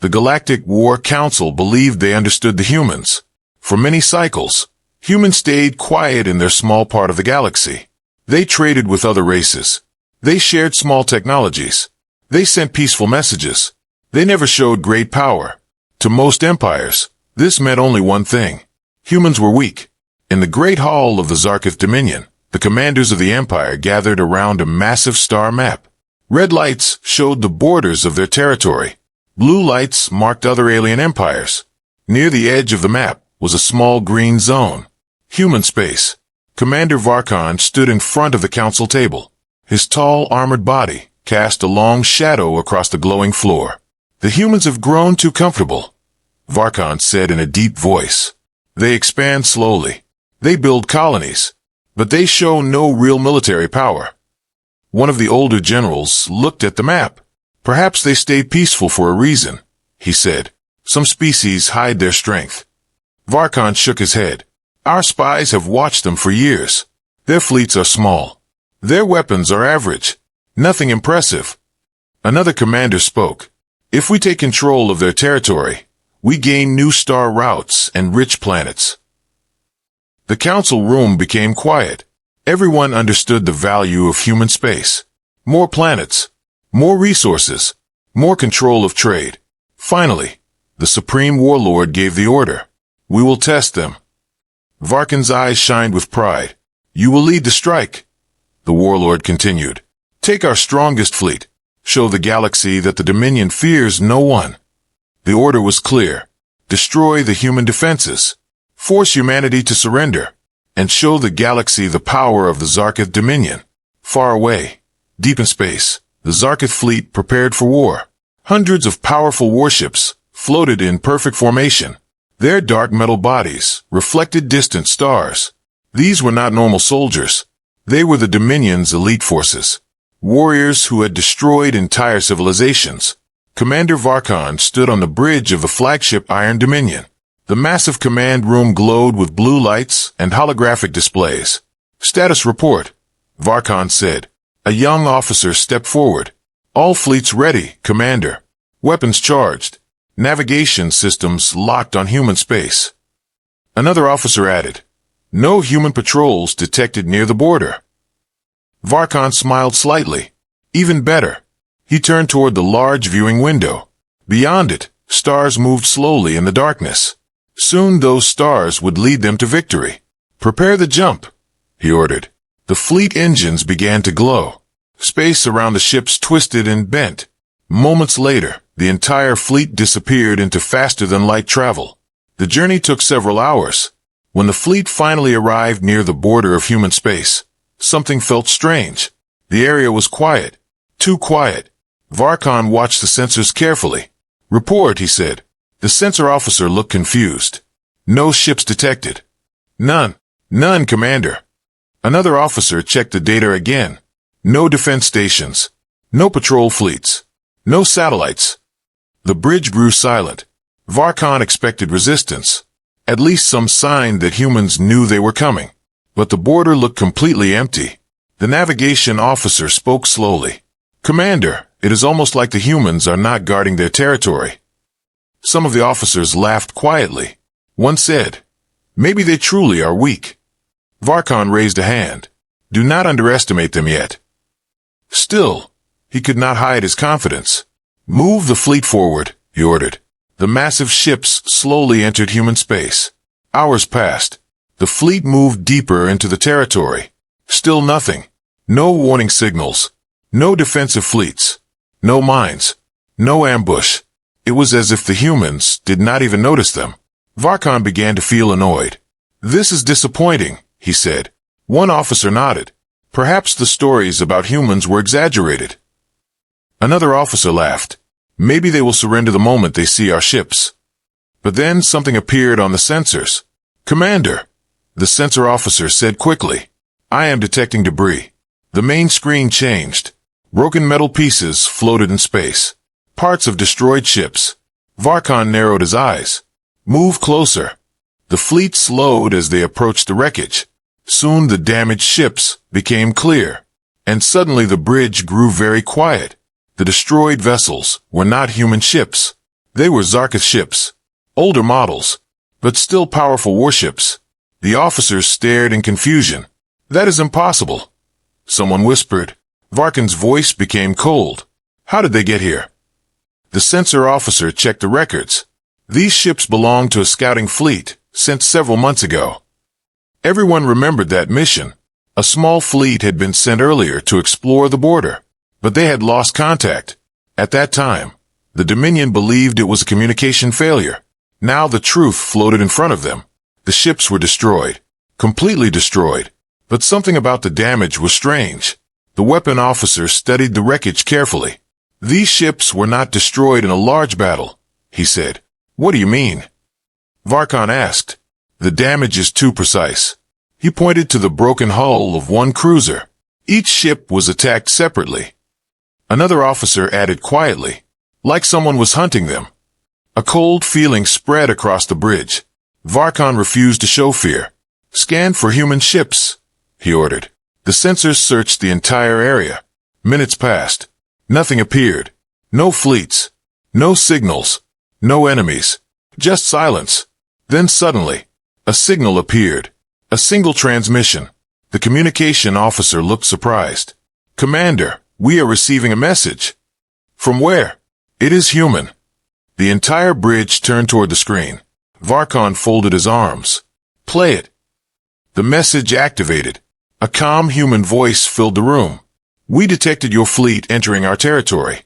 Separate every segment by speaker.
Speaker 1: The Galactic War Council believed they understood the humans. For many cycles, humans stayed quiet in their small part of the galaxy. They traded with other races. They shared small technologies. They sent peaceful messages. They never showed great power. To most empires, this meant only one thing. Humans were weak. In the Great Hall of the Zarkoth Dominion, the commanders of the Empire gathered around a massive star map. Red lights showed the borders of their territory. Blue lights marked other alien empires. Near the edge of the map was a small green zone. Human space. Commander Varkon stood in front of the council table. His tall, armored body cast a long shadow across the glowing floor. The humans have grown too comfortable, Varkon said in a deep voice. They expand slowly. They build colonies, but they show no real military power. One of the older generals looked at the map. Perhaps they stay peaceful for a reason, he said. Some species hide their strength. Varkon shook his head. Our spies have watched them for years. Their fleets are small. Their weapons are average. Nothing impressive. Another commander spoke. If we take control of their territory, we gain new star routes and rich planets. The council room became quiet. Everyone understood the value of human space. More planets, more resources, more control of trade. Finally, the Supreme Warlord gave the order. We will test them. Varkon's eyes shined with pride. You will lead the strike, the Warlord continued. Take our strongest fleet. Show the galaxy that the Dominion fears no one. The order was clear. Destroy the human defenses. Force humanity to surrender. And show the galaxy the power of the Zarkoth Dominion. Far away, deep in space, the Zarkoth fleet prepared for war. Hundreds of powerful warships floated in perfect formation. Their dark metal bodies reflected distant stars. These were not normal soldiers. They were the Dominion's elite forces. Warriors who had destroyed entire civilizations. Commander Varkon stood on the bridge of the flagship Iron Dominion. The massive command room glowed with blue lights and holographic displays. Status report, Varkon said. A young officer stepped forward. All fleets ready, Commander. Weapons charged. Navigation systems locked on human space. Another officer added. No human patrols detected near the border. Varkon smiled slightly. Even better. He turned toward the large viewing window. Beyond it, stars moved slowly in the darkness. Soon those stars would lead them to victory. Prepare the jump, he ordered. The fleet engines began to glow. Space around the ships twisted and bent. Moments later, the entire fleet disappeared into faster-than-light travel. The journey took several hours. When the fleet finally arrived near the border of human space, something felt strange. The area was quiet. Too quiet. Varkon watched the sensors carefully. Report, he said. The sensor officer looked confused. No ships detected. None. None, Commander. Another officer checked the data again. No defense stations. No patrol fleets. No satellites. The bridge grew silent. Varkon expected resistance. At least some sign that humans knew they were coming. But the border looked completely empty. The navigation officer spoke slowly. Commander, it is almost like the humans are not guarding their territory. Some of the officers laughed quietly. One said, maybe they truly are weak. Varkon raised a hand. Do not underestimate them yet. Still, he could not hide his confidence. Move the fleet forward, he ordered. The massive ships slowly entered human space. Hours passed. The fleet moved deeper into the territory. Still nothing. No warning signals. No defensive fleets. No mines. No ambush. It was as if the humans did not even notice them. Varkon began to feel annoyed. This is disappointing, he said. One officer nodded. Perhaps the stories about humans were exaggerated. Another officer laughed. Maybe they will surrender the moment they see our ships. But then something appeared on the sensors. Commander, the sensor officer said quickly. I am detecting debris. The main screen changed. Broken metal pieces floated in space. Parts of destroyed ships. Varkon narrowed his eyes. Move closer. The fleet slowed as they approached the wreckage. Soon the damaged ships became clear. And suddenly the bridge grew very quiet. The destroyed vessels were not human ships. They were Zarkoth ships, older models, but still powerful warships. The officers stared in confusion. That is impossible, someone whispered. Varkan's voice became cold. How did they get here? The censor officer checked the records. These ships belonged to a scouting fleet sent several months ago. Everyone remembered that mission. A small fleet had been sent earlier to explore the border, but they had lost contact. At that time, the Dominion believed it was a communication failure. Now the truth floated in front of them. The ships were destroyed, completely destroyed, but something about the damage was strange. The weapon officer studied the wreckage carefully. These ships were not destroyed in a large battle, he said. What do you mean? Varkan asked. The damage is too precise. He pointed to the broken hull of one cruiser. Each ship was attacked separately. Another officer added quietly, like someone was hunting them. A cold feeling spread across the bridge. Varkan refused to show fear. Scan for human ships, he ordered. The sensors searched the entire area. Minutes passed. Nothing appeared. No fleets. No signals. No enemies. Just silence. Then suddenly, a signal appeared. A single transmission. The communication officer looked surprised. Commander, we are receiving a message. From where? It is human. The entire bridge turned toward the screen. Varkan folded his arms. Play it. The message activated. A calm human voice filled the room. We detected your fleet entering our territory.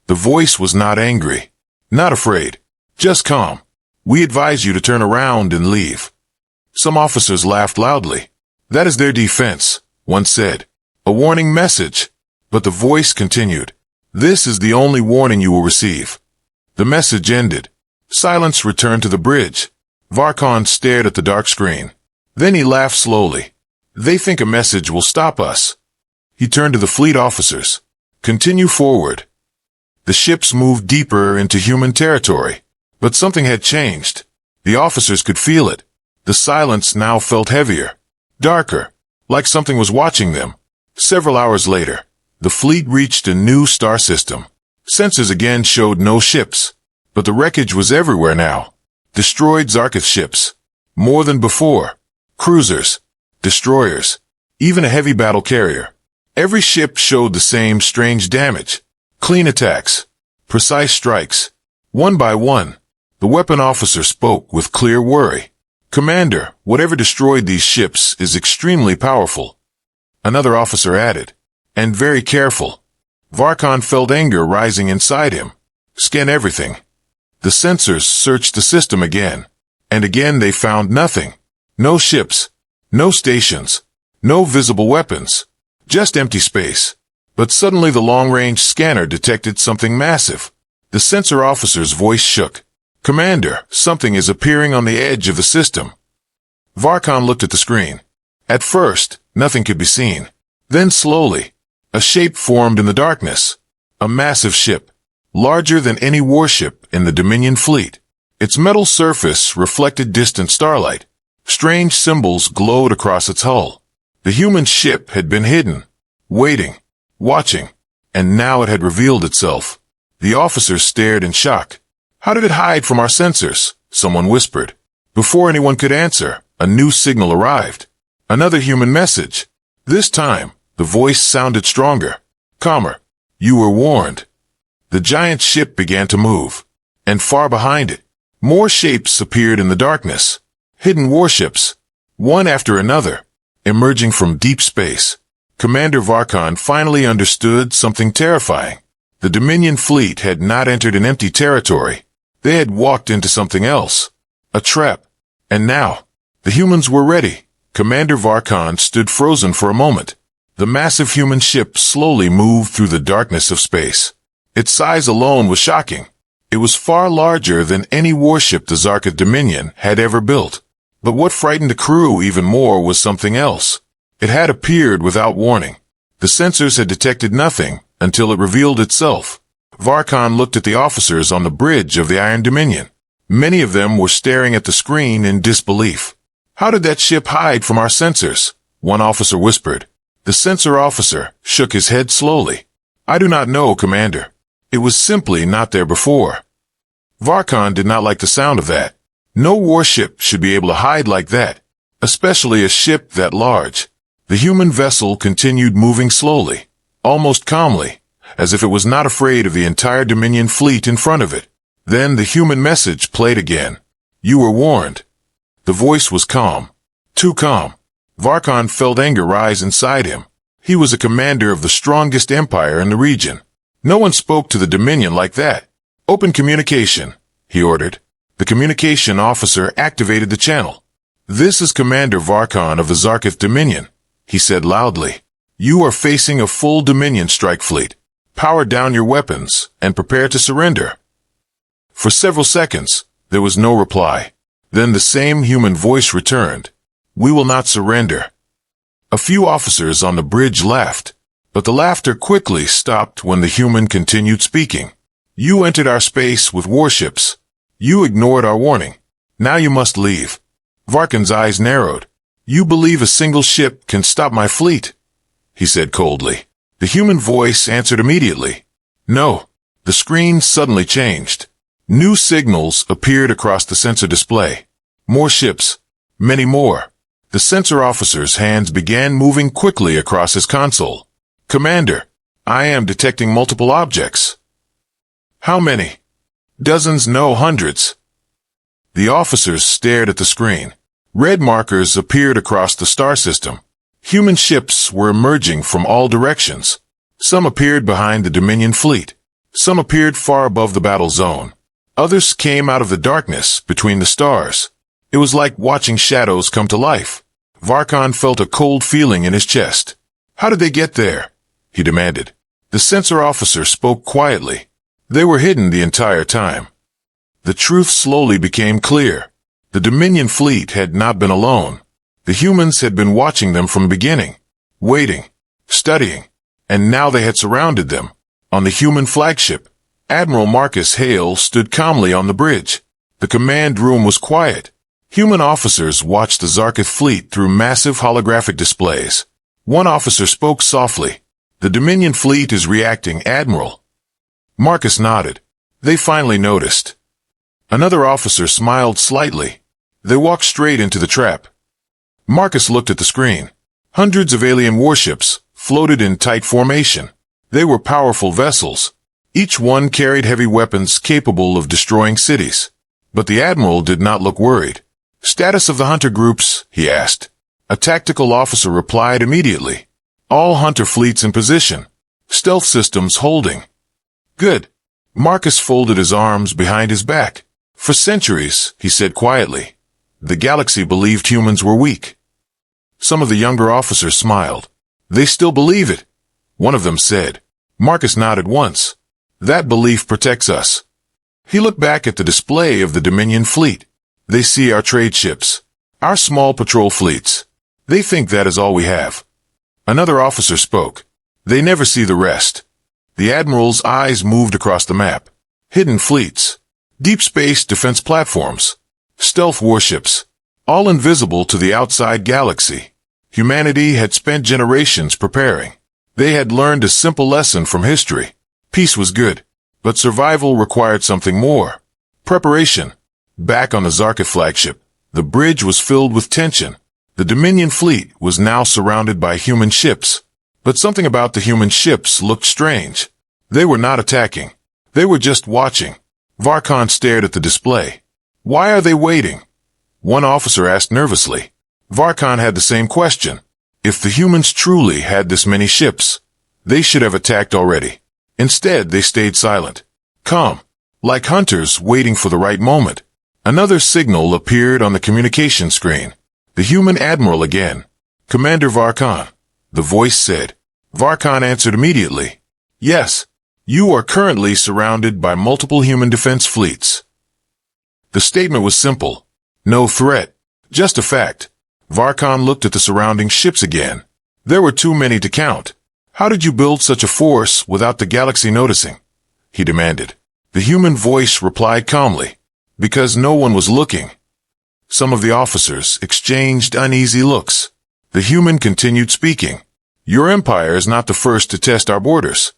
Speaker 1: The voice was not angry, not afraid, just calm. We advise you to turn around and leave. Some officers laughed loudly. That is their defense, one said. A warning message. But the voice continued. This is the only warning you will receive. The message ended. Silence returned to the bridge. Varkan stared at the dark screen. Then he laughed slowly. They think a message will stop us. He turned to the fleet officers. Continue forward. The ships moved deeper into human territory. But something had changed. The officers could feel it. The silence now felt heavier, darker, like something was watching them. Several hours later, the fleet reached a new star system. Sensors again showed no ships, but the wreckage was everywhere now. Destroyed Zarkoth ships. More than before. Cruisers. Destroyers. Even a heavy battle carrier. Every ship showed the same strange damage. Clean attacks. Precise strikes. One by one, the weapon officer spoke with clear worry. Commander, whatever destroyed these ships is extremely powerful. Another officer added. And very careful. Varkan felt anger rising inside him. Scan everything. The sensors searched the system again. And again they found nothing. No ships. No stations. No visible weapons. Just empty space. But suddenly the long-range scanner detected something massive. The sensor officer's voice shook. Commander, something is appearing on the edge of the system. Varkan looked at the screen. At first, nothing could be seen. Then slowly, a shape formed in the darkness. A massive ship. Larger than any warship in the Dominion fleet. Its metal surface reflected distant starlight. Strange symbols glowed across its hull. The human ship had been hidden, waiting, watching, and now it had revealed itself. The officers stared in shock. How did it hide from our sensors? Someone whispered. Before anyone could answer, a new signal arrived. Another human message. This time, the voice sounded stronger, calmer. You were warned. The giant ship began to move, and far behind it, more shapes appeared in the darkness. Hidden warships, one after another, emerging from deep space. Commander Varkan finally understood something terrifying. The Dominion fleet had not entered an empty territory. They had walked into something else. A trap. And now, the humans were ready. Commander Varkan stood frozen for a moment. The massive human ship slowly moved through the darkness of space. Its size alone was shocking. It was far larger than any warship the Zarkoth Dominion had ever built. But what frightened the crew even more was something else. It had appeared without warning. The sensors had detected nothing until it revealed itself. Varkan looked at the officers on the bridge of the Iron Dominion. Many of them were staring at the screen in disbelief. How did that ship hide from our sensors? One officer whispered. The sensor officer shook his head slowly. I do not know, Commander. It was simply not there before. Varkon did not like the sound of that. No warship should be able to hide like that, especially a ship that large. The human vessel continued moving slowly, almost calmly, as if it was not afraid of the entire Dominion fleet in front of it. Then the human message played again. You were warned. The voice was calm. Too calm. Varkon felt anger rise inside him. He was a commander of the strongest empire in the region. No one spoke to the Dominion like that. Open communication, he ordered. The communication officer activated the channel. This is Commander Varkon of the Zarkoth Dominion, he said loudly. You are facing a full Dominion strike fleet. Power down your weapons and prepare to surrender. For several seconds, there was no reply. Then the same human voice returned. We will not surrender. A few officers on the bridge laughed, but the laughter quickly stopped when the human continued speaking. You entered our space with warships. You ignored our warning. Now you must leave. Varkon's eyes narrowed. You believe a single ship can stop my fleet? He said coldly. The human voice answered immediately. No. The screen suddenly changed. New signals appeared across the sensor display. More ships. Many more. The sensor officer's hands began moving quickly across his console. Commander, I am detecting multiple objects. How many? Dozens, no, hundreds. The officers stared at the screen. Red markers appeared across the star system. Human ships were emerging from all directions. Some appeared behind the Dominion fleet. Some appeared far above the battle zone. Others came out of the darkness between the stars. It was like watching shadows come to life. Varkon felt a cold feeling in his chest. How did they get there? He demanded. The sensor officer spoke quietly. They were hidden the entire time. The truth slowly became clear. The Dominion fleet had not been alone. The humans had been watching them from the beginning, waiting, studying, and now they had surrounded them. On the human flagship, Admiral Marcus Hale stood calmly on the bridge. The command room was quiet. Human officers watched the Zarkoth fleet through massive holographic displays. One officer spoke softly. The Dominion fleet is reacting, Admiral. Marcus nodded. They finally noticed. Another officer smiled slightly. They walked straight into the trap. Marcus looked at the screen. Hundreds of alien warships floated in tight formation. They were powerful vessels. Each one carried heavy weapons capable of destroying cities. But the Admiral did not look worried. Status of the hunter groups, he asked. A tactical officer replied immediately. All hunter fleets in position. Stealth systems holding. Good. Marcus folded his arms behind his back. For centuries, he said quietly, the galaxy believed humans were weak. Some of the younger officers smiled. They still believe it, one of them said. Marcus nodded once. That belief protects us. He looked back at the display of the Dominion fleet. They see our trade ships, our small patrol fleets. They think that is all we have. Another officer spoke. They never see the rest. The Admiral's eyes moved across the map. Hidden fleets, deep space defense platforms, stealth warships, all invisible to the outside galaxy. Humanity had spent generations preparing. They had learned a simple lesson from history. Peace was good, but survival required something more. Preparation. Back on the Zarkoth flagship, the bridge was filled with tension. The Dominion fleet was now surrounded by human ships. But something about the human ships looked strange. They were not attacking. They were just watching. Varkon stared at the display. Why are they waiting? One officer asked nervously. Varkon had the same question. If the humans truly had this many ships, they should have attacked already. Instead, they stayed silent, calm, like hunters waiting for the right moment. Another signal appeared on the communication screen. The human admiral again. Commander Varkon, the voice said. Varkon answered immediately. Yes, you are currently surrounded by multiple human defense fleets. The statement was simple. No threat, just a fact. Varkon looked at the surrounding ships again. There were too many to count. How did you build such a force without the galaxy noticing? He demanded. The human voice replied calmly. Because no one was looking. Some of the officers exchanged uneasy looks. The human continued speaking. Your empire is not the first to test our borders.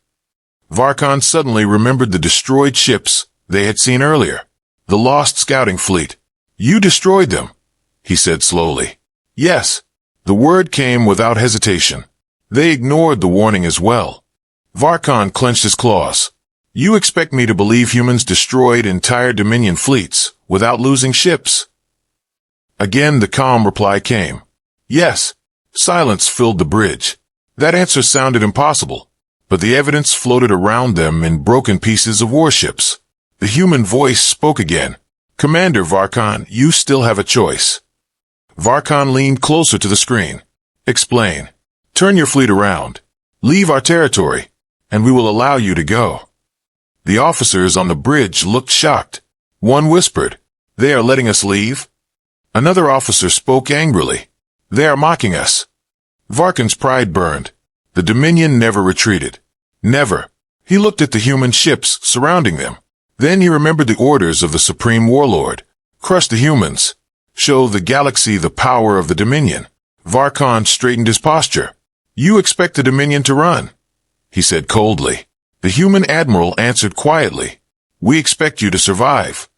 Speaker 1: Varkon suddenly remembered the destroyed ships they had seen earlier. The lost scouting fleet. You destroyed them, he said slowly. Yes. The word came without hesitation. They ignored the warning as well. Varkon clenched his claws. You expect me to believe humans destroyed entire Dominion fleets without losing ships? Again the calm reply came. Yes. Silence filled the bridge. That answer sounded impossible, but the evidence floated around them in broken pieces of warships. The human voice spoke again. Commander Varkon, you still have a choice. Varkon leaned closer to the screen. Explain. Turn your fleet around. Leave our territory, and we will allow you to go. The officers on the bridge looked shocked. One whispered, They are letting us leave? Another officer spoke angrily. They are mocking us. Varkon's pride burned. The Dominion never retreated. Never. He looked at the human ships surrounding them. Then he remembered the orders of the Supreme Warlord. Crush the humans. Show the galaxy the power of the Dominion. Varkon straightened his posture. You expect the Dominion to run? He said coldly. The human admiral answered quietly. We expect you to survive.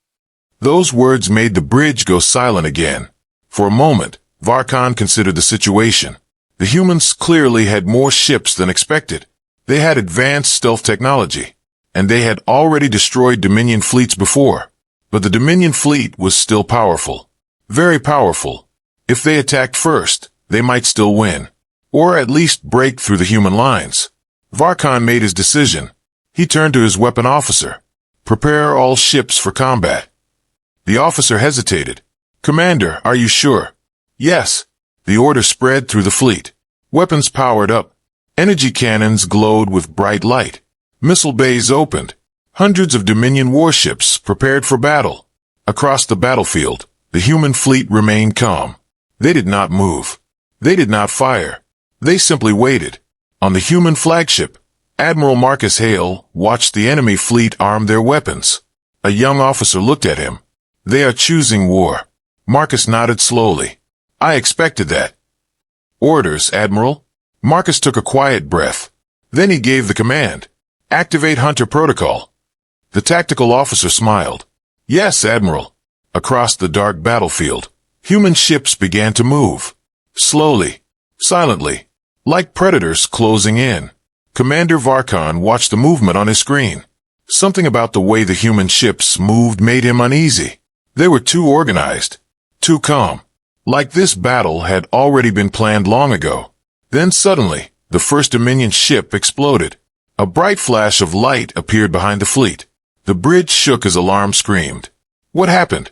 Speaker 1: Those words made the bridge go silent again. For a moment, Varkon considered the situation. The humans clearly had more ships than expected. They had advanced stealth technology, and they had already destroyed Dominion fleets before. But the Dominion fleet was still powerful. Very powerful. If they attacked first, they might still win, or at least break through the human lines. Varkon made his decision. He turned to his weapon officer. Prepare all ships for combat. The officer hesitated. Commander, are you sure? Yes. The order spread through the fleet. Weapons powered up. Energy cannons glowed with bright light. Missile bays opened. Hundreds of Dominion warships prepared for battle. Across the battlefield, the human fleet remained calm. They did not move. They did not fire. They simply waited. On the human flagship, Admiral Marcus Hale watched the enemy fleet arm their weapons. A young officer looked at him. They are choosing war. Marcus nodded slowly. I expected that. Orders, Admiral. Marcus took a quiet breath. Then he gave the command. Activate Hunter Protocol. The tactical officer smiled. Yes, Admiral. Across the dark battlefield, human ships began to move. Slowly. Silently. Like predators closing in. Commander Varkon watched the movement on his screen. Something about the way the human ships moved made him uneasy. They were too organized. Too calm. Like this battle had already been planned long ago. Then suddenly, the first Dominion ship exploded. A bright flash of light appeared behind the fleet. The bridge shook as alarm screamed. What happened?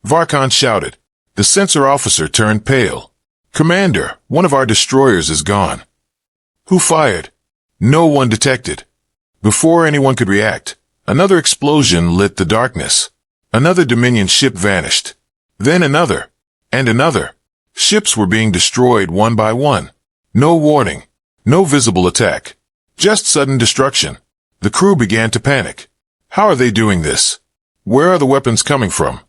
Speaker 1: Varkon shouted. The sensor officer turned pale. Commander, one of our destroyers is gone. Who fired? No one detected. Before anyone could react, another explosion lit the darkness. Another Dominion ship vanished. Then another. And another. Ships were being destroyed one by one. No warning. No visible attack. Just sudden destruction. The crew began to panic. How are they doing this? Where are the weapons coming from?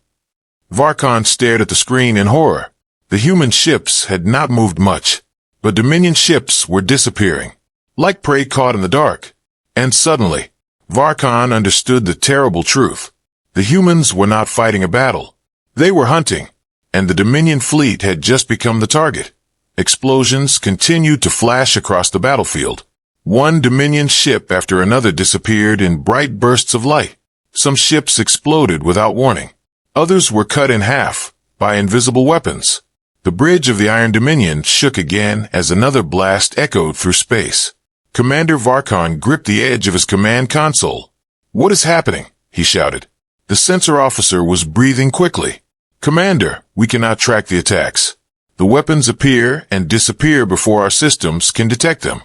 Speaker 1: Varkon stared at the screen in horror. The human ships had not moved much, but Dominion ships were disappearing, like prey caught in the dark. And suddenly, Varkon understood the terrible truth. The humans were not fighting a battle. They were hunting, and the Dominion fleet had just become the target. Explosions continued to flash across the battlefield. One Dominion ship after another disappeared in bright bursts of light. Some ships exploded without warning. Others were cut in half by invisible weapons. The bridge of the Iron Dominion shook again as another blast echoed through space. Commander Varkon gripped the edge of his command console. What is happening? He shouted. The sensor officer was breathing quickly. Commander, we cannot track the attacks. The weapons appear and disappear before our systems can detect them.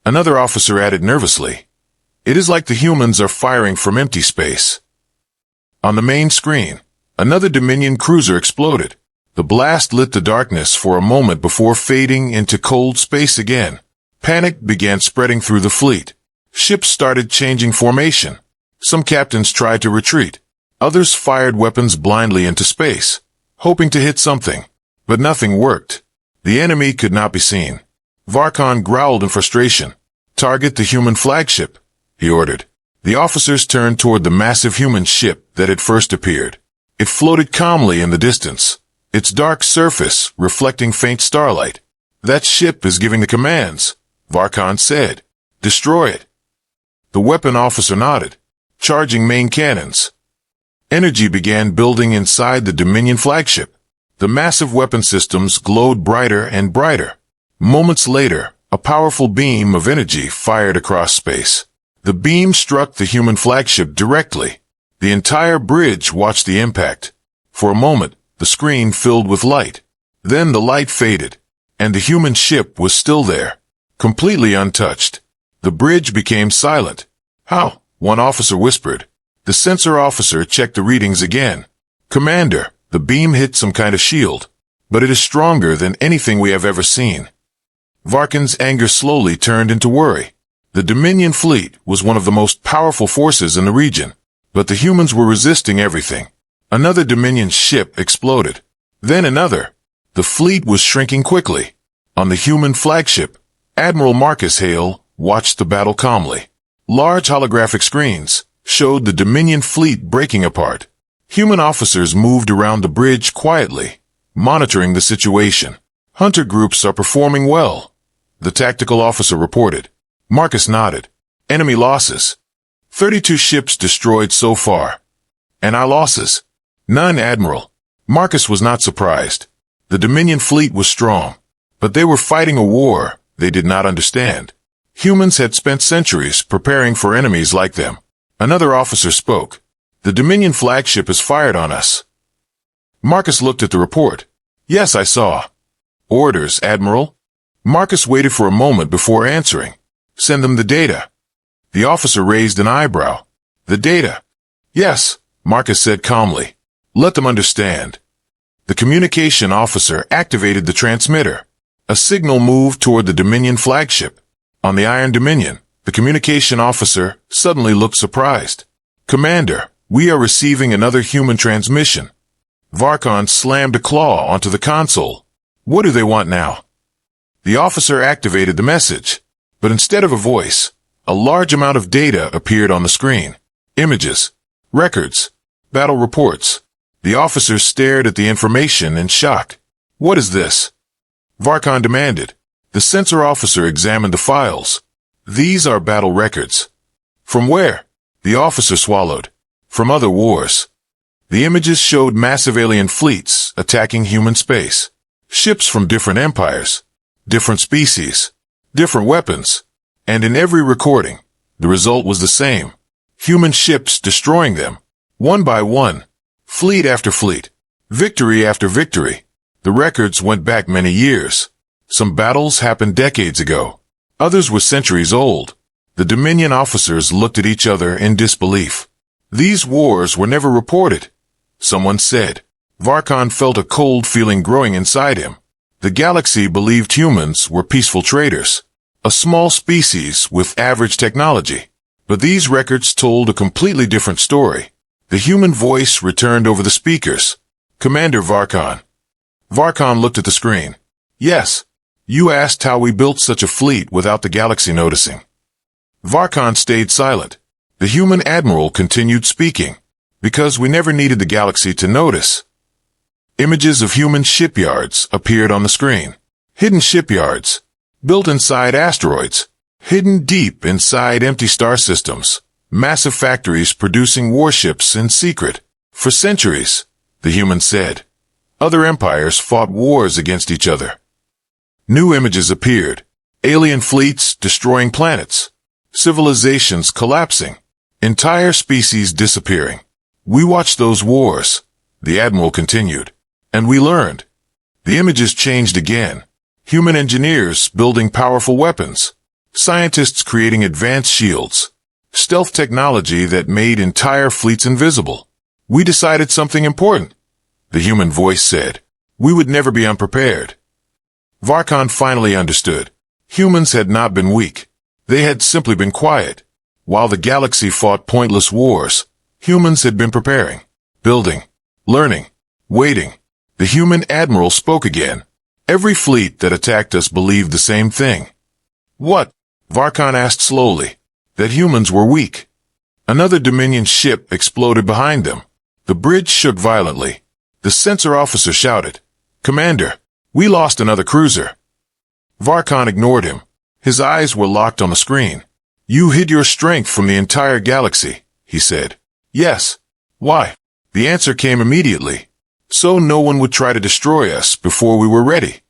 Speaker 1: Another officer added nervously. It is like the humans are firing from empty space. On the main screen, another Dominion cruiser exploded. The blast lit the darkness for a moment before fading into cold space again. Panic began spreading through the fleet. Ships started changing formation. Some captains tried to retreat. Others fired weapons blindly into space, hoping to hit something. But nothing worked. The enemy could not be seen. Varkon growled in frustration. Target the human flagship, he ordered. The officers turned toward the massive human ship that had first appeared. It floated calmly in the distance, its dark surface reflecting faint starlight. That ship is giving the commands, Varkon said. Destroy it. The weapon officer nodded, charging main cannons. Energy began building inside the Dominion flagship. The massive weapon systems glowed brighter and brighter. Moments later, a powerful beam of energy fired across space. The beam struck the human flagship directly. The entire bridge watched the impact. For a moment, the screen filled with light. Then the light faded, and the human ship was still there, completely untouched. The bridge became silent. How? One officer whispered. The sensor officer checked the readings again. Commander, the beam hit some kind of shield, but it is stronger than anything we have ever seen. Varkon's anger slowly turned into worry. The Dominion fleet was one of the most powerful forces in the region, but the humans were resisting everything. Another Dominion ship exploded. Then another. The fleet was shrinking quickly. On the human flagship, Admiral Marcus Hale watched the battle calmly. Large holographic screens showed the Dominion fleet breaking apart. Human officers moved around the bridge quietly, monitoring the situation. Hunter groups are performing well, the tactical officer reported. Marcus nodded. Enemy losses. 32 ships destroyed so far. And our losses? None, Admiral. Marcus was not surprised. The Dominion fleet was strong, but they were fighting a war they did not understand. Humans had spent centuries preparing for enemies like them. Another officer spoke. The Dominion flagship has fired on us. Marcus looked at the report. Yes, I saw. Orders, Admiral? Marcus waited for a moment before answering. Send them the data. The officer raised an eyebrow. The data? Yes, Marcus said calmly. Let them understand. The communication officer activated the transmitter. A signal moved toward the Dominion flagship. On the Iron Dominion, the communication officer suddenly looked surprised. Commander, we are receiving another human transmission. Varkon slammed a claw onto the console. What do they want now? The officer activated the message, but instead of a voice, a large amount of data appeared on the screen. Images, records, battle reports. The officer stared at the information in shock. What is this? Varkon demanded. The sensor officer examined the files. These are battle records. From where? The officer swallowed. From other wars. The images showed massive alien fleets attacking human space. Ships from different empires, different species, different weapons. And in every recording, the result was the same. Human ships destroying them, one by one, fleet after fleet, victory after victory. The records went back many years. Some battles happened decades ago. Others were centuries old. The Dominion officers looked at each other in disbelief. These wars were never reported. Someone said. Varkon felt a cold feeling growing inside him. The galaxy believed humans were peaceful traders, a small species with average technology. But these records told a completely different story. The human voice returned over the speakers. Commander Varkon. Varkon looked at the screen. Yes. You asked how we built such a fleet without the galaxy noticing. Varkon stayed silent. The human admiral continued speaking. Because we never needed the galaxy to notice. Images of human shipyards appeared on the screen. Hidden shipyards, built inside asteroids, hidden deep inside empty star systems, massive factories producing warships in secret. For centuries, the human said, other empires fought wars against each other. New images appeared. Alien fleets destroying planets, civilizations collapsing, entire species disappearing. We watched those wars, the admiral continued, and we learned. The images changed again. Human engineers building powerful weapons, scientists creating advanced shields, stealth technology that made entire fleets invisible. We decided something important, the human voice said. We would never be unprepared. Varkon finally understood. Humans had not been weak. They had simply been quiet. While the galaxy fought pointless wars, humans had been preparing, building, learning, waiting. The human admiral spoke again. Every fleet that attacked us believed the same thing. What? Varkon asked slowly. That humans were weak. Another Dominion ship exploded behind them. The bridge shook violently. The sensor officer shouted, "Commander, we lost another cruiser." Varkon ignored him. His eyes were locked on the screen. "You hid your strength from the entire galaxy," he said. "Yes. Why?" The answer came immediately. "So no one would try to destroy us before we were ready."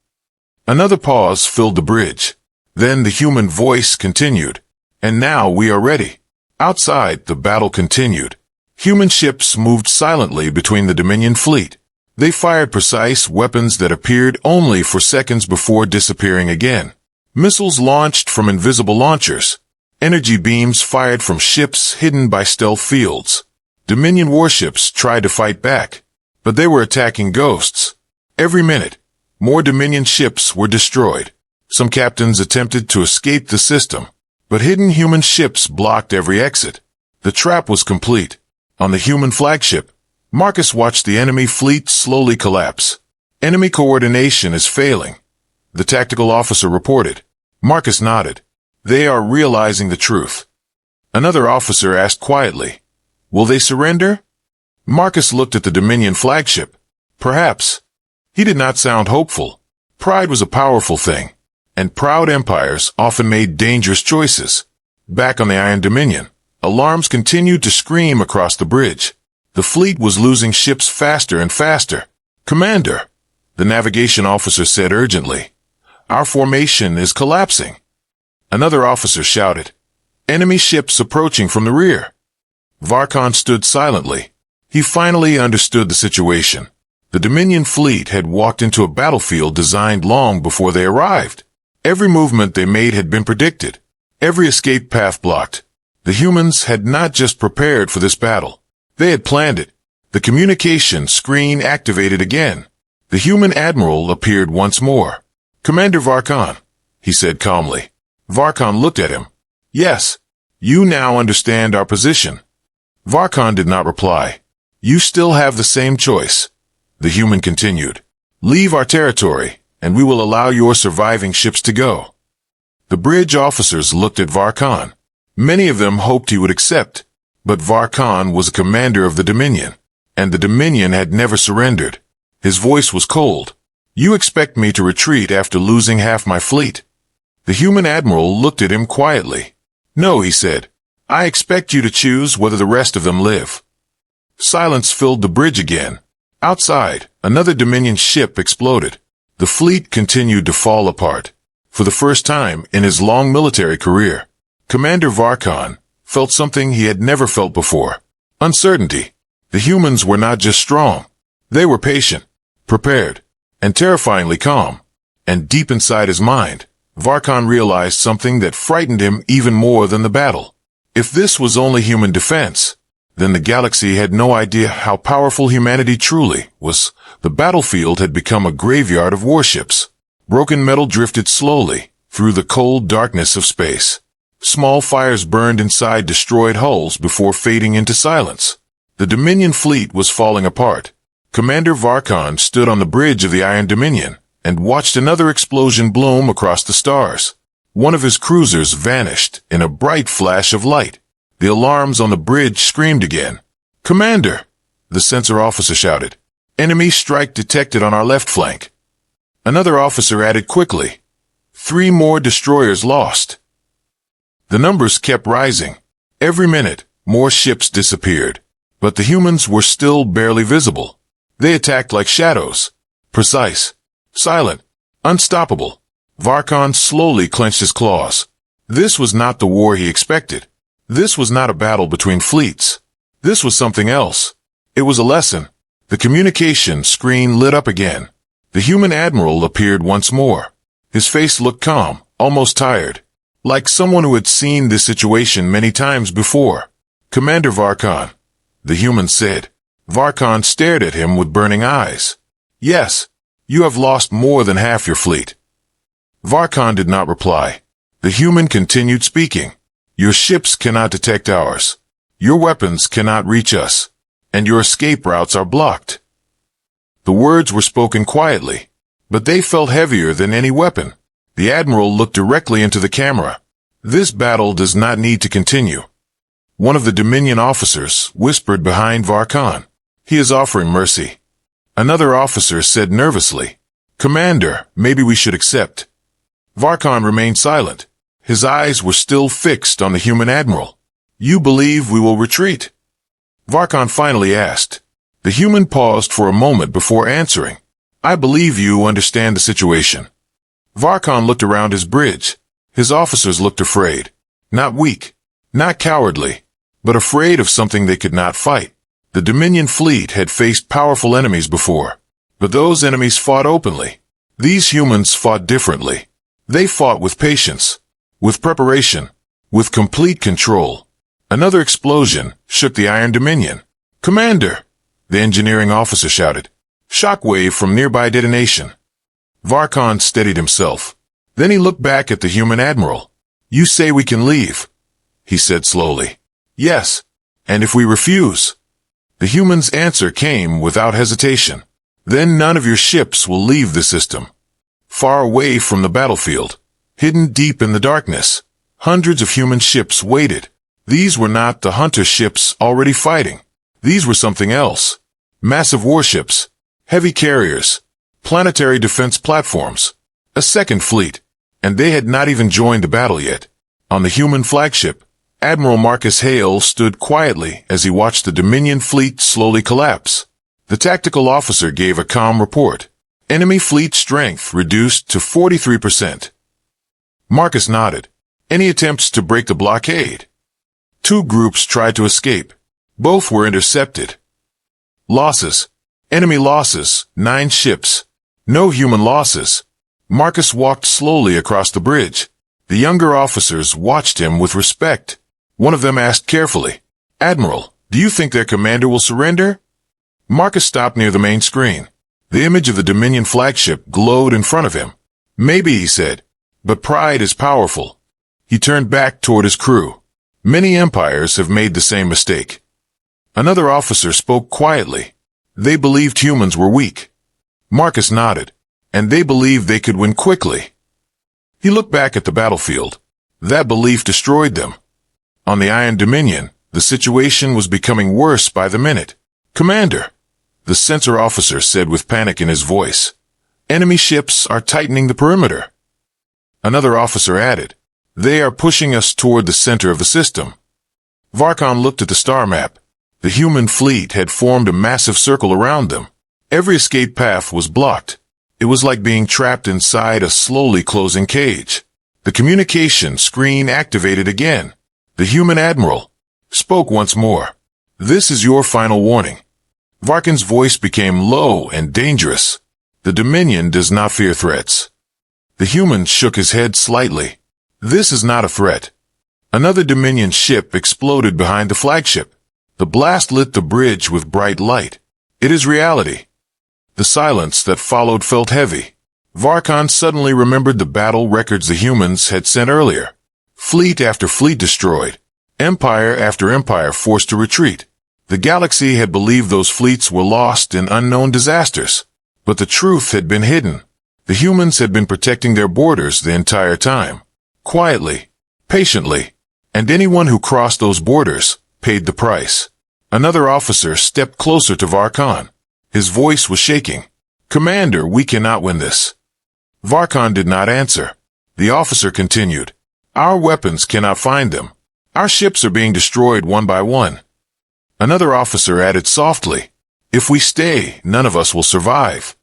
Speaker 1: Another pause filled the bridge. Then the human voice continued, "And now we are ready." Outside, the battle continued. Human ships moved silently between the Dominion fleet. They fired precise weapons that appeared only for seconds before disappearing again. Missiles launched from invisible launchers. Energy beams fired from ships hidden by stealth fields. Dominion warships tried to fight back, but they were attacking ghosts. Every minute, more Dominion ships were destroyed. Some captains attempted to escape the system, but hidden human ships blocked every exit. The trap was complete. On the human flagship, Marcus watched the enemy fleet slowly collapse. "Enemy coordination is failing," the tactical officer reported. Marcus nodded. "They are realizing the truth." Another officer asked quietly, "Will they surrender?" Marcus looked at the Dominion flagship. Perhaps. He did not sound hopeful. Pride was a powerful thing, and proud empires often made dangerous choices. Back on the Iron Dominion, alarms continued to scream across the bridge. The fleet was losing ships faster and faster. "Commander," the navigation officer said urgently, "our formation is collapsing." Another officer shouted, "Enemy ships approaching from the rear." Varkon stood silently. He finally understood the situation. The Dominion fleet had walked into a battlefield designed long before they arrived. Every movement they made had been predicted. Every escape path blocked. The humans had not just prepared for this battle. They had planned it. The communication screen activated again. The human admiral appeared once more. "Commander Varkon," he said calmly. Varkon looked at him. "Yes, you now understand our position." Varkon did not reply. "You still have the same choice," the human continued. "Leave our territory, and we will allow your surviving ships to go." The bridge officers looked at Varkon. Many of them hoped he would accept, but Varkon was a commander of the Dominion, and the Dominion had never surrendered. His voice was cold. "You expect me to retreat after losing half my fleet?" The human admiral looked at him quietly. "No," he said. "I expect you to choose whether the rest of them live." Silence filled the bridge again. Outside, another Dominion ship exploded. The fleet continued to fall apart. For the first time in his long military career, Commander Varkon felt something he had never felt before. Uncertainty. The humans were not just strong. They were patient, prepared, and terrifyingly calm. And deep inside his mind, Varkon realized something that frightened him even more than the battle. If this was only human defense, then the galaxy had no idea how powerful humanity truly was. The battlefield had become a graveyard of warships. Broken metal drifted slowly through the cold darkness of space. Small fires burned inside destroyed hulls before fading into silence. The Dominion fleet was falling apart. Commander Varkon stood on the bridge of the Iron Dominion and watched another explosion bloom across the stars. One of his cruisers vanished in a bright flash of light. The alarms on the bridge screamed again. "Commander!" the sensor officer shouted. "Enemy strike detected on our left flank." Another officer added quickly, 3 more destroyers lost." The numbers kept rising. Every minute, more ships disappeared. But the humans were still barely visible. They attacked like shadows. Precise, silent, unstoppable. Varkon slowly clenched his claws. This was not the war he expected. This was not a battle between fleets. This was something else. It was a lesson. The communication screen lit up again. The human admiral appeared once more. His face looked calm, almost tired, like someone who had seen this situation many times before. "Commander Varkon," the human said. Varkon stared at him with burning eyes. "Yes, you have lost more than half your fleet." Varkon did not reply. The human continued speaking. "Your ships cannot detect ours. Your weapons cannot reach us. And your escape routes are blocked." The words were spoken quietly, but they felt heavier than any weapon. The admiral looked directly into the camera. "This battle does not need to continue." One of the Dominion officers whispered behind Zarkoth. He is offering mercy. Another officer said nervously, Commander, maybe we should accept. Zarkoth remained silent. His eyes were still fixed on the human admiral. You believe we will retreat? Zarkoth finally asked. The human paused for a moment before answering. I believe you understand the situation. Zarkoth looked around his bridge. His officers looked afraid. Not weak, not cowardly, but afraid of something they could not fight. The Dominion fleet had faced powerful enemies before, but those enemies fought openly. These humans fought differently. They fought with patience, with preparation, with complete control. Another explosion shook the Iron Dominion. Commander! The engineering officer shouted. Shockwave from nearby detonation. Zarkoth steadied himself. Then he looked back at the human admiral. You say we can leave, he said slowly. Yes, and if we refuse? The human's answer came without hesitation. Then none of your ships will leave the system. Far away from the battlefield, hidden deep in the darkness, hundreds of human ships waited. These were not the hunter ships already fighting. These were something else. Massive warships, heavy carriers, planetary defense platforms, a second fleet, and they had not even joined the battle yet. On the human flagship, Admiral Marcus Hale stood quietly as he watched the Dominion fleet slowly collapse. The tactical officer gave a calm report. Enemy fleet strength reduced to 43%. Marcus nodded. Any attempts to break the blockade? Two groups tried to escape. Both were intercepted. Losses. Enemy losses, 9 ships. No human losses. Marcus walked slowly across the bridge. The younger officers watched him with respect. One of them asked carefully, Admiral, do you think their commander will surrender? Marcus stopped near the main screen. The image of the Dominion flagship glowed in front of him. Maybe, he said, but pride is powerful. He turned back toward his crew. Many empires have made the same mistake. Another officer spoke quietly. They believed humans were weak. Marcus nodded, and they believed they could win quickly. He looked back at the battlefield. That belief destroyed them. On the Iron Dominion, the situation was becoming worse by the minute. Commander, the sensor officer said with panic in his voice, enemy ships are tightening the perimeter. Another officer added, they are pushing us toward the center of the system. Zarkoth looked at the star map. The human fleet had formed a massive circle around them. Every escape path was blocked. It was like being trapped inside a slowly closing cage. The communication screen activated again. The human admiral spoke once more. This is your final warning. Zarkoth's voice became low and dangerous. The Dominion does not fear threats. The human shook his head slightly. This is not a threat. Another Dominion ship exploded behind the flagship. The blast lit the bridge with bright light. It is reality. The silence that followed felt heavy. Zarkoth suddenly remembered the battle records the humans had sent earlier. Fleet after fleet destroyed. Empire after empire forced to retreat. The galaxy had believed those fleets were lost in unknown disasters. But the truth had been hidden. The humans had been protecting their borders the entire time. Quietly, patiently, and anyone who crossed those borders paid the price. Another officer stepped closer to Zarkoth. His voice was shaking. Commander, we cannot win this. Zarkoth did not answer. The officer continued. Our weapons cannot find them. Our ships are being destroyed one by one. Another officer added softly. If we stay, none of us will survive.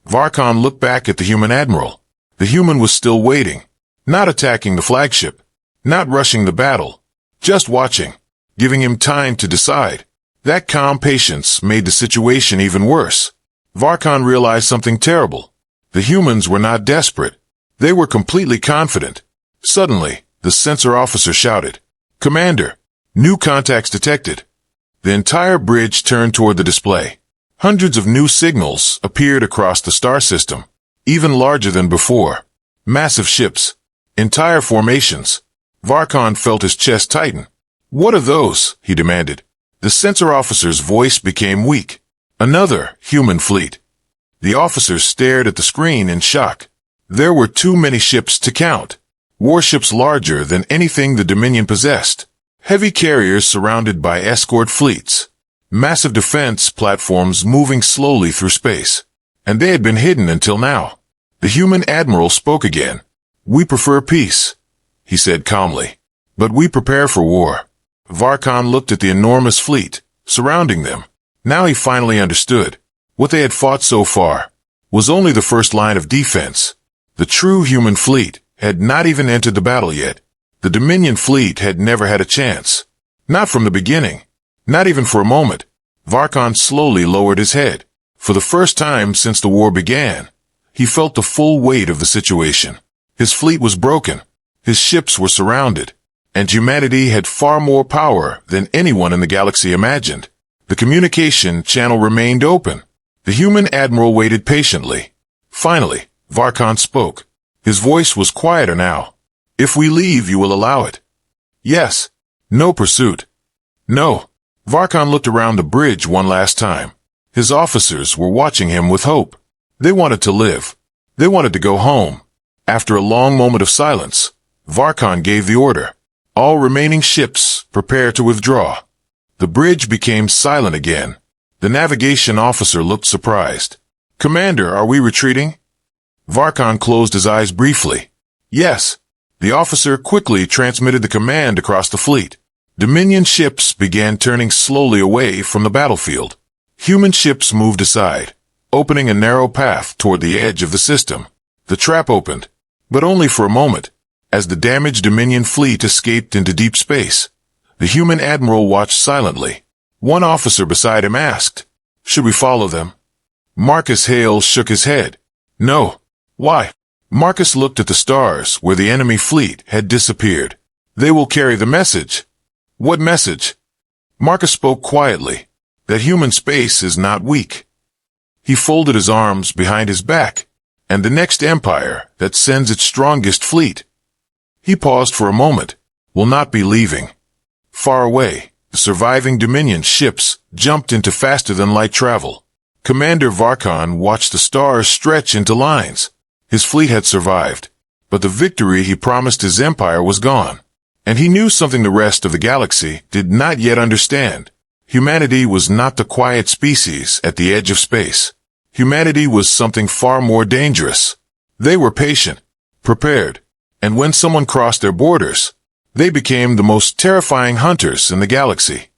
Speaker 1: Zarkoth looked back at the human admiral. The human was still waiting. Not attacking the flagship. Not rushing the battle. Just watching. Giving him time to decide. That calm patience made the situation even worse. Zarkoth realized something terrible. The humans were not desperate. They were completely confident. Suddenly, the sensor officer shouted, Commander, new contacts detected. The entire bridge turned toward the display. Hundreds of new signals appeared across the star system, even larger than before. Massive ships. Entire formations. Zarkoth felt his chest tighten. What are those? He demanded. The sensor officer's voice became weak. Another human fleet. The officers stared at the screen in shock. There were too many ships to count. Warships larger than anything the Dominion possessed. Heavy carriers surrounded by escort fleets. Massive defense platforms moving slowly through space. And they had been hidden until now. The human admiral spoke again. "We prefer peace," he said calmly. "But we prepare for war." Zarkoth looked at the enormous fleet surrounding them. Now he finally understood. What they had fought so far was only the first line of defense. The true human fleet had not even entered the battle yet. The Dominion fleet had never had a chance. Not from the beginning. Not even for a moment. Zarkoth slowly lowered his head. For the first time since the war began, he felt the full weight of the situation. His fleet was broken. His ships were surrounded. And humanity had far more power than anyone in the galaxy imagined. The communication channel remained open. The human admiral waited patiently. Finally, Zarkoth spoke. His voice was quieter now. "If we leave, you will allow it?" "Yes." "No pursuit?" "No." Zarkoth looked around the bridge one last time. His officers were watching him with hope. They wanted to live. They wanted to go home. After a long moment of silence, Zarkoth gave the order. "All remaining ships prepare to withdraw." The bridge became silent again. The navigation officer looked surprised. "Commander, are we retreating?" Zarkoth closed his eyes briefly. "Yes." The officer quickly transmitted the command across the fleet. Dominion ships began turning slowly away from the battlefield. Human ships moved aside, opening a narrow path toward the edge of the system. The trap opened, but only for a moment. As the damaged Dominion fleet escaped into deep space, the human admiral watched silently. One officer beside him asked, "Should we follow them?" Marcus Hale shook his head. "No." "Why?" Marcus looked at the stars where the enemy fleet had disappeared. "They will carry the message." "What message?" Marcus spoke quietly, that human space is not weak. He folded his arms behind his back, and the next empire that sends its strongest fleet. He paused for a moment, will not be leaving. Far away, the surviving Dominion ships jumped into faster-than-light travel. Commander Zarkoth watched the stars stretch into lines. His fleet had survived, but the victory he promised his empire was gone. And he knew something the rest of the galaxy did not yet understand. Humanity was not the quiet species at the edge of space. Humanity was something far more dangerous. They were patient, prepared, and when someone crossed their borders, they became the most terrifying hunters in the galaxy.